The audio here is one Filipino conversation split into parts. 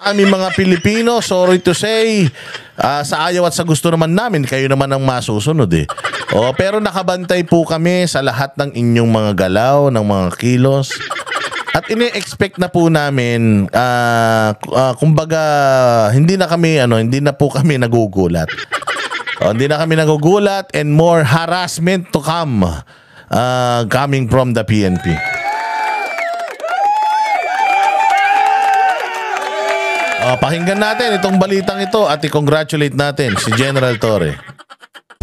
Aming mga Pilipino, sorry to say, sa ayaw at sa gusto naman namin, kayo naman ang masusunod eh. Pero nakabantay po kami sa lahat ng inyong mga galaw, ng mga kilos. At ini-expect na po namin, kumbaga, hindi na po kami nagugulat. Hindi na kami nagugulat and more harassment to come coming from the PNP. Pakinggan natin itong balitang ito at i-congratulate natin si General Torre.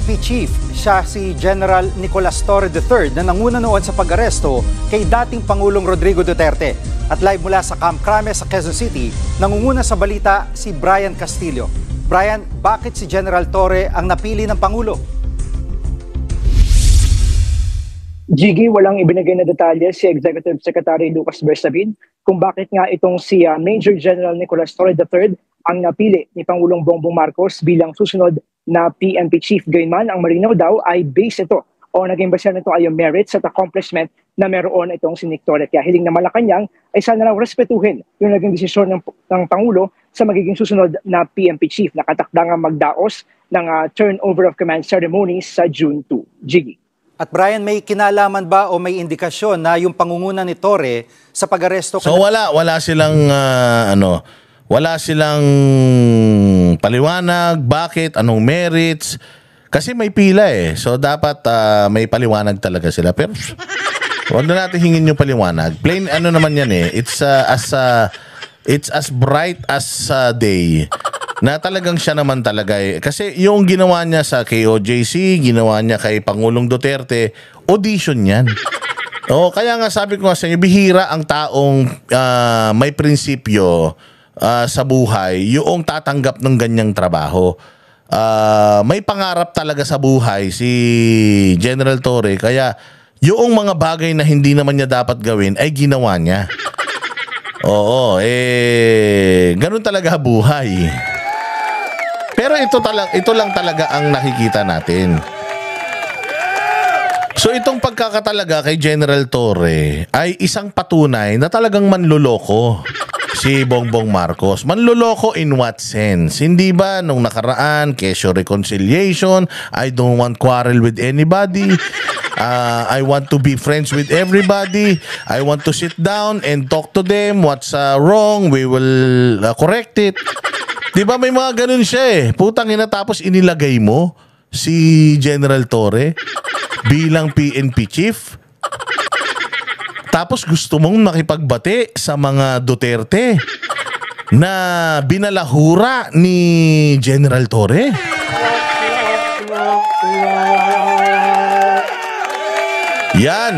PNP Chief, siya si General Nicolas Torre III na nanguna noon sa pag-aresto kay dating Pangulong Rodrigo Duterte. At live mula sa Camp Crame sa Quezon City, nangunguna sa balita si Brian Castillo. Brian, bakit si General Torre ang napili ng Pangulo? Jiggy, walang ibinigay na detalye si Executive Secretary Lucas Bersamin kung bakit nga itong si Major General Nicolas Torre III ang napili ni Pangulong Bongbong Marcos bilang susunod na PNP Chief. Gayunman, ang malinaw daw ay base ito o naging base nito ay yung merits at accomplishment na meron itong si Nick Torre. Kaya hiling na Malacanang ay sana lang respetuhin yung naging desisyon ng Pangulo sa magiging susunod na PNP Chief na katakdangang magdaos ng turnover of command ceremonies sa June 2. Jiggy. At Brian, may kinalaman ba o may indikasyon na yung pangunguna ni Torre sa pag-aresto? So wala silang wala silang paliwanag, bakit, anong merits, kasi may pila eh. So dapat may paliwanag talaga sila. Pero wag na natin hingin yung paliwanag. Plain naman yan eh. It's as bright as day. Na talagang siya naman talaga eh. Kasi yung ginawa niya sa KOJC, ginawa niya kay Pangulong Duterte, audition yan. Kaya nga sabi ko nga sa inyo, bihira ang taong may prinsipyo sa buhay, yung tatanggap ng ganyang trabaho. May pangarap talaga sa buhay si General Torre, kaya yung mga bagay na hindi naman niya dapat gawin ay ginawa niya. Ganun talaga buhay. Pero ito lang talaga ang nakikita natin. So itong pagkakatalaga kay General Torre ay isang patunay na talagang manloloko si Bongbong Marcos. Manloloko in what sense? Hindi ba nung nakaraan, kesyo reconciliation, I don't want quarrel with anybody, I want to be friends with everybody, I want to sit down and talk to them, what's wrong, we will correct it. Diba may mga ganun siya eh. Putang ina, tapos inilagay mo si General Torre bilang PNP Chief. Tapos gusto mong makipagbati sa mga Duterte na binalahura ni General Torre. Yan.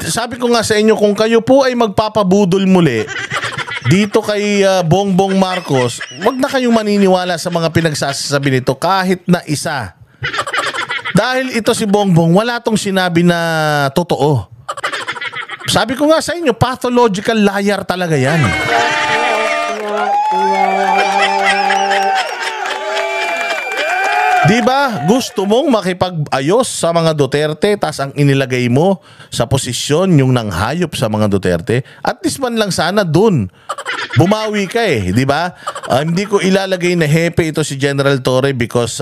Sabi ko nga sa inyo, kung kayo po ay magpapabudol muli dito kay Bongbong Marcos, wag na kayong maniniwala sa mga pinagsasabi nito kahit na isa. Dahil ito si Bongbong, wala tong sinabi na totoo. Sabi ko nga sa inyo, pathological liar talaga yan. Diba? Gusto mong makipag-ayos sa mga Duterte, tas ang inilagay mo sa posisyon yung nanghayop sa mga Duterte. At least man lang sana dun bumawi ka eh, di ba? Hindi ko ilalagay na hepe ito si General Torre because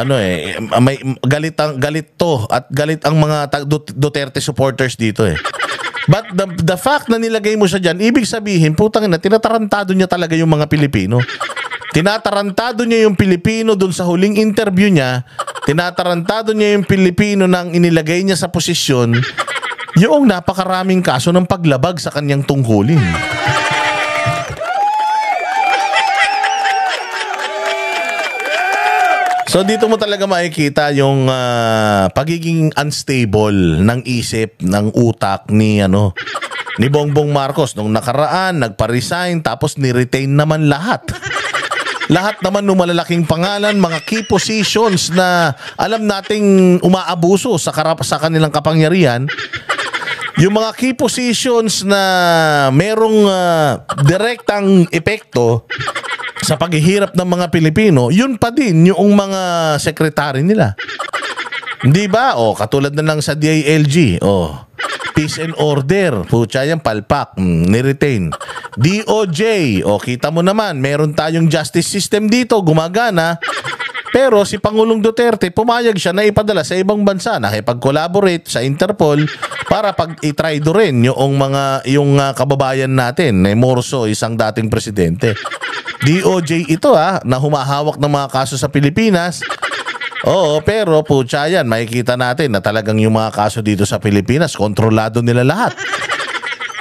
may galit to at galit ang mga Duterte supporters dito eh. But the fact na nilagay mo siya dyan, ibig sabihin, putang ina, tinatarantado niya talaga yung mga Pilipino. Tinatarantado niya yung Pilipino dun sa huling interview niya. Tinatarantado niya yung Pilipino nang inilagay niya sa posisyon yung napakaraming kaso ng paglabag sa kanyang tungkulin. So dito mo talaga makikita yung pagiging unstable ng isip, ng utak ni Bongbong Marcos nung nakaraan, nagpa-resign tapos ni-retain naman lahat. Lahat naman ng malalaking pangalan, mga key positions na alam nating umaabuso sa kanilang kapangyarihan. Yung mga key positions na merong direktang epekto sa paghihirap ng mga Pilipino, yun pa din yung mga sekretary nila. Hindi ba? Katulad na lang sa DILG. Peace and order. Pucha yan, palpak. Niretain. DOJ. O, kita mo naman, meron tayong justice system dito, gumagana. Pero si Pangulong Duterte, pumayag siya na ipadala sa ibang bansa, nakipag-collaborate sa Interpol para pag-itraido rin yung kababayan natin, Morso, isang dating presidente. DOJ ito na humahawak ng mga kaso sa Pilipinas. Oo, pero putya yan, makikita natin na talagang yung mga kaso dito sa Pilipinas, kontrolado nila lahat.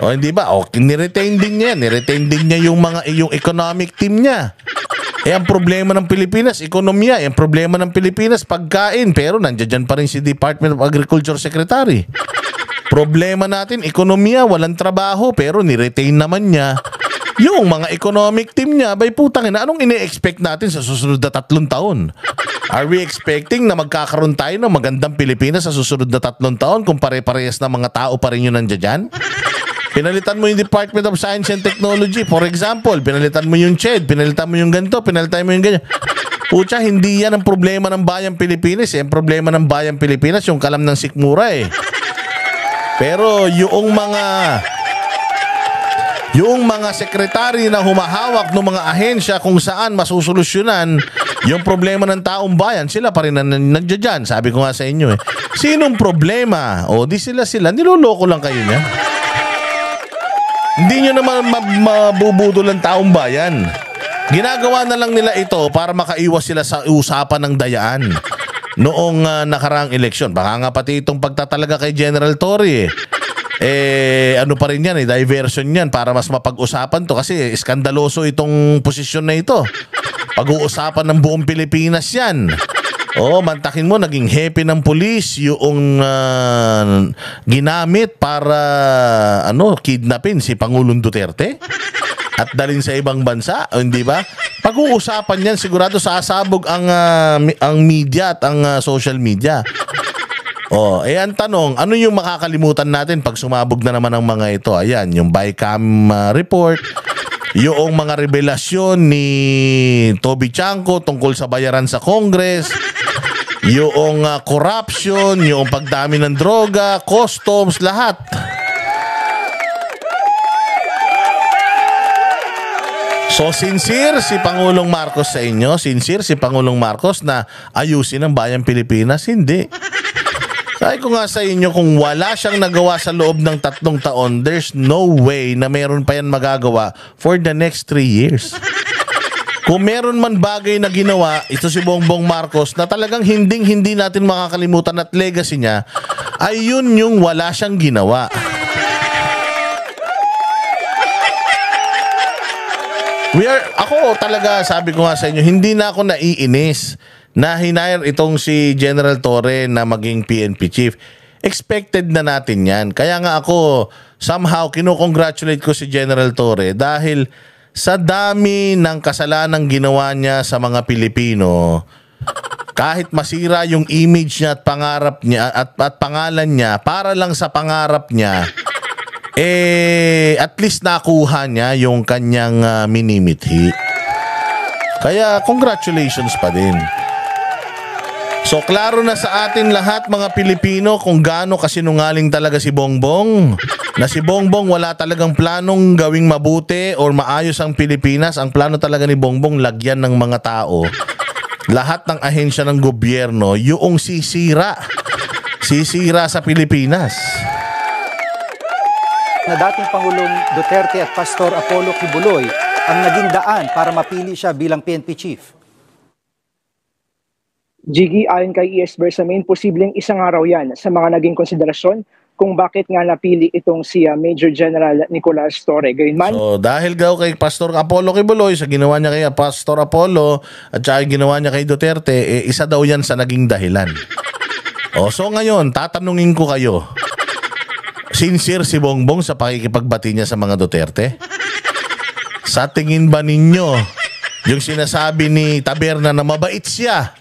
O hindi ba? O, niretain din niya yung economic team niya. Ang problema ng Pilipinas, ekonomiya. Ang problema ng Pilipinas, pagkain. Pero nandiyan pa rin si Department of Agriculture Secretary. Problema natin, ekonomiya, walang trabaho. Pero niretain naman niya yung mga economic team niya. Bay putang ina, anong ini-expect natin sa susunod na 3 taon? Are we expecting na magkakaroon tayo ng magandang Pilipinas sa susunod na 3 taon kung pare-parehas na mga tao pa rin yun nandiyan? Pinalitan mo yung Department of Science and Technology. For example, pinalitan mo yung CHED, pinalitan mo yung ganito, pinalitan mo yung ganyan. Pucha, hindi yan ang problema ng bayang Pilipinas. Ang problema ng bayang Pilipinas, yung kalam ng sikmura Pero yung mga sekretary na humahawak ng mga ahensya kung saan masusolusyonan yung problema ng taong bayan, sila pa rin nandiyan. Sabi ko nga sa inyo Sinong problema? O di sila, niloloko lang kayo niya. Hindi nyo naman mabubudol ang taong bayan. Ginagawa na lang nila ito para makaiwas sila sa usapan ng dayaan noong nakaraang eleksyon. Baka nga pati itong pagtatalaga kay General Torre ano pa rin yan diversion yan para mas mapag-usapan to kasi iskandaloso itong posisyon na ito. Pag-uusapan ng buong Pilipinas yan. Mantakin mo, naging hepe ng pulis yung ginamit para kidnapin si Pangulong Duterte at dalhin sa ibang bansa, hindi ba? Pag-uusapan yan, sigurado sasabog ang media at ang social media. Ang tanong, ano yung makakalimutan natin pag sumabog na naman ang mga ito? Ayan, yung BICAM report, yung mga revelasyon ni Toby Chanco tungkol sa bayaran sa Congress, yung corruption, yung pagdami ng droga, customs, lahat. So sincere si Pangulong Marcos sa inyo, sincere si Pangulong Marcos na ayusin ang bayang Pilipinas? Hindi. Sabi ko nga sa inyo, kung wala siyang nagawa sa loob ng 3 taon, there's no way na meron pa yan magagawa for the next 3 years. Kung meron man bagay na ginawa, ito si Bongbong Marcos na talagang hindi natin makakalimutan at legacy niya, ay yun yung wala siyang ginawa. Ako talaga, sabi ko nga sa inyo, hindi na ako naiinis na hinire itong si General Torre na maging PNP chief. Expected na natin yan. Kaya nga ako, somehow, kinukongratulate ko si General Torre dahil sa dami ng kasalanang ginawa niya sa mga Pilipino, kahit masira yung image niya at pangarap niya at pangalan niya, para lang sa pangarap niya, at least nakuha niya yung kanyang minimithi. Kaya congratulations pa din. So klaro na sa atin lahat mga Pilipino kung gaano kasinungaling talaga si Bongbong. Na si Bongbong wala talagang planong gawing mabuti or maayos ang Pilipinas. Ang plano talaga ni Bongbong lagyan ng mga tao, lahat ng ahensya ng gobyerno, yung sisira sa Pilipinas. Na dating Pangulong Duterte at Pastor Apollo Kibuloy ang naging daan para mapili siya bilang PNP chief. Jiggy, ayon kay ES Bersamin, posibleng isang araw yan sa mga naging konsiderasyon kung bakit nga napili itong si Major General Nicolas Torre. Gayunman, so dahil daw kay Pastor Apollo Kibuloy, sa ginawa niya kay Pastor Apollo at saka ginawa niya kay Duterte, isa daw yan sa naging dahilan. So ngayon, tatanungin ko kayo, sincere si Bongbong sa pakikipagbati niya sa mga Duterte? Sa tingin ba ninyo yung sinasabi ni Taberna na mabait siya,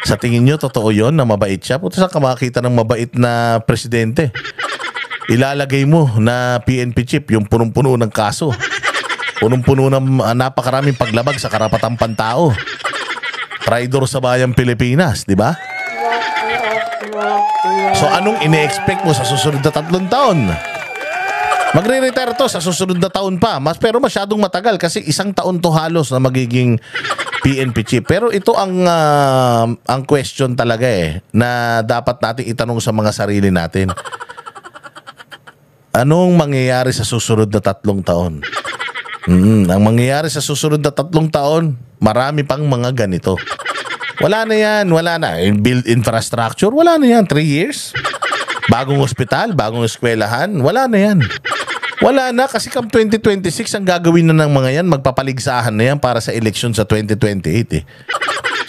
sa tingin nyo, totoo yun na mabait siya? Puto, saan ka makakita ng mabait na presidente? Ilalagay mo na PNP chief, yung punong-puno ng kaso. Punong-puno ng napakaraming paglabag sa karapatang pantao. Traidor sa bayang Pilipinas, di ba? So anong ine-expect mo sa susunod na 3 taon? Magre-retire to sa susunod na taon pa. Pero masyadong matagal kasi 1 taon to halos na magiging PNP chief. Pero ito ang question talaga na dapat natin itanong sa mga sarili natin. Anong mangyayari sa susunod na 3 taon? Ang mangyayari sa susunod na 3 taon, marami pang mga ganito. Wala na yan, wala na. Build infrastructure, wala na yan. 3 years? Bagong ospital, bagong eskwelahan, wala na yan. Wala na kasi kam 2026 ang gagawin na ng mga yan, magpapaligsahan na yan para sa eleksyon sa 2028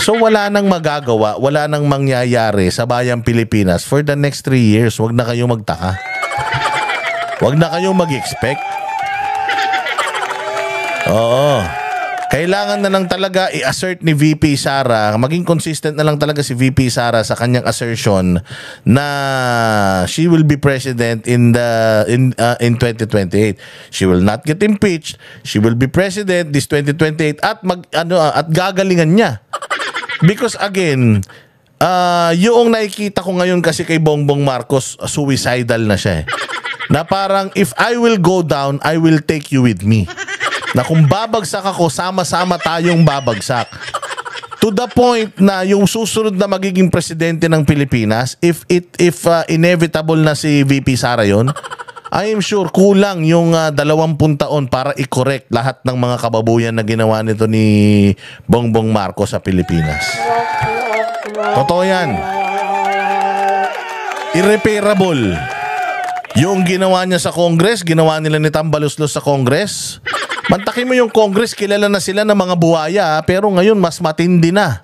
So wala nang magagawa, wala nang mangyayari sa bayang Pilipinas for the next 3 years. Huwag na kayong magtaka. Huwag na kayong mag-expect. Oo. Kailangan na lang talaga i-assert ni VP Sara, maging consistent na lang talaga si VP Sara sa kanyang assertion na she will be president in 2028. She will not get impeached. She will be president this 2028 at at gagalingan niya. Because again, yung nakikita ko ngayon kasi kay Bongbong Marcos, suicidal na siya Na parang if I will go down, I will take you with me. Na kung babagsak ako, sama-sama tayong babagsak. To the point na yung susunod na magiging presidente ng Pilipinas, if inevitable na si VP Sara yun, I am sure kulang yung 20 taon para i-correct lahat ng mga kababuyan na ginawa nito ni Bongbong Marcos sa Pilipinas. Totoo yan. Irreparable. Yung ginawa niya sa Congress, ginawa nila ni Tambaluslos sa Congress. Mantakin mo yung Congress, kilala na sila ng mga buhaya, pero ngayon mas matindi na.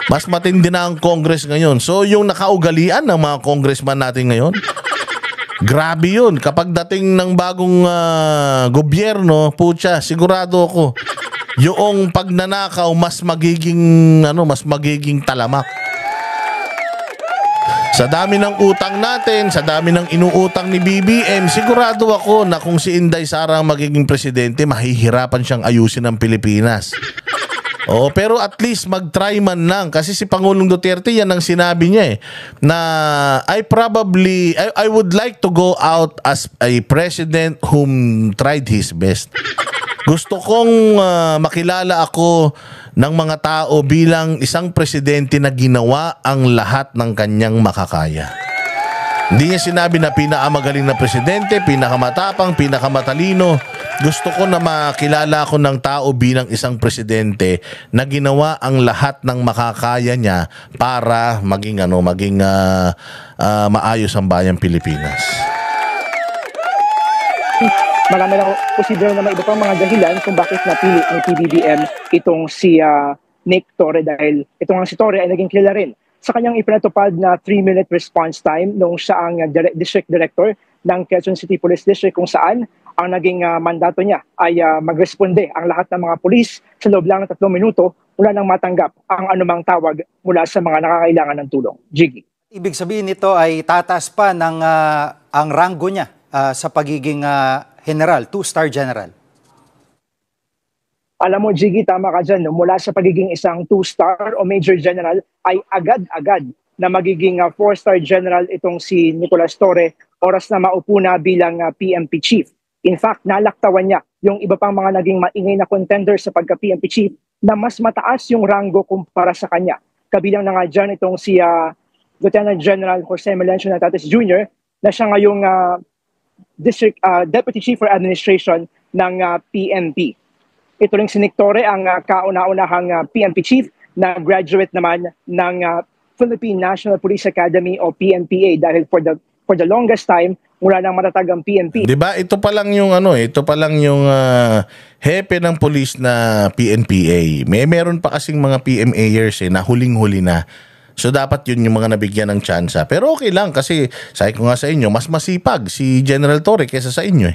Mas matindi na ang Congress ngayon. So yung nakaugalian ng mga congressman natin ngayon, grabe yun. Kapag dating ng bagong gobyerno, pucha, sigurado ako, yung pagnanakaw mas magiging talamak. Sa dami ng utang natin, sa dami ng inuutang ni BBM, sigurado ako na kung si Inday Sara ang magiging presidente, mahihirapan siyang ayusin ang Pilipinas. Pero at least mag-try man lang kasi si Pangulong Duterte yan ang sinabi niya na I would like to go out as a president whom tried his best. Gusto kong makilala ako ng mga tao bilang isang presidente na ginawa ang lahat ng kanyang makakaya. Hindi niya sinabi na pinakamagaling na presidente, pinakamatapang, pinakamatalino. Gusto ko na makilala ako ng tao bilang isang presidente na ginawa ang lahat ng makakaya niya para maging maayos ang bayang Pilipinas. Marami lang posible na may iba pang mga dahilan kung bakit napili ng PBBM itong si Nick Torre dahil itong si Torre ay naging kilala rin sa kanyang ipinatupad na 3-minute response time noong siya ang district director ng Quezon City Police District kung saan ang naging mandato niya ay magresponde ang lahat ng mga pulis sa loob lang ng 3 minuto mula nang matanggap ang anumang tawag mula sa mga nakakailangan ng tulong. Jiggy. Ibig sabihin nito ay tataas pa ng ang ranggo niya sa pagiging general, 2-star general. Alam mo, Jiggy, tama ka dyan. No? Mula sa pagiging isang 2-star o major general ay agad-agad na magiging 4-star general itong si Nicolas Torre oras na maupo na bilang PNP chief. In fact, nalaktawan niya yung iba pang mga naging maingay na contender sa pagka-PNP chief na mas mataas yung ranggo kumpara sa kanya. Kabilang na nga dyan itong si Lieutenant General Jose Melencio Natates Jr. na siya ngayong District Deputy Chief for Administration ng PNP. Ito rin si Nick Torre ang kauna-unahang PNP Chief na graduate naman ng Philippine National Police Academy o PNPA dahil for the longest time mula nang matatag ang PNP. 'Di ba? Ito pa lang yung hepe ng police na PNPA. Meron pa kasing mga PMAers na huling-huli na. So dapat yun yung mga nabigyan ng tsansa. Pero okay lang kasi sabi ko nga sa inyo, mas masipag si General Torre kaysa sa inyo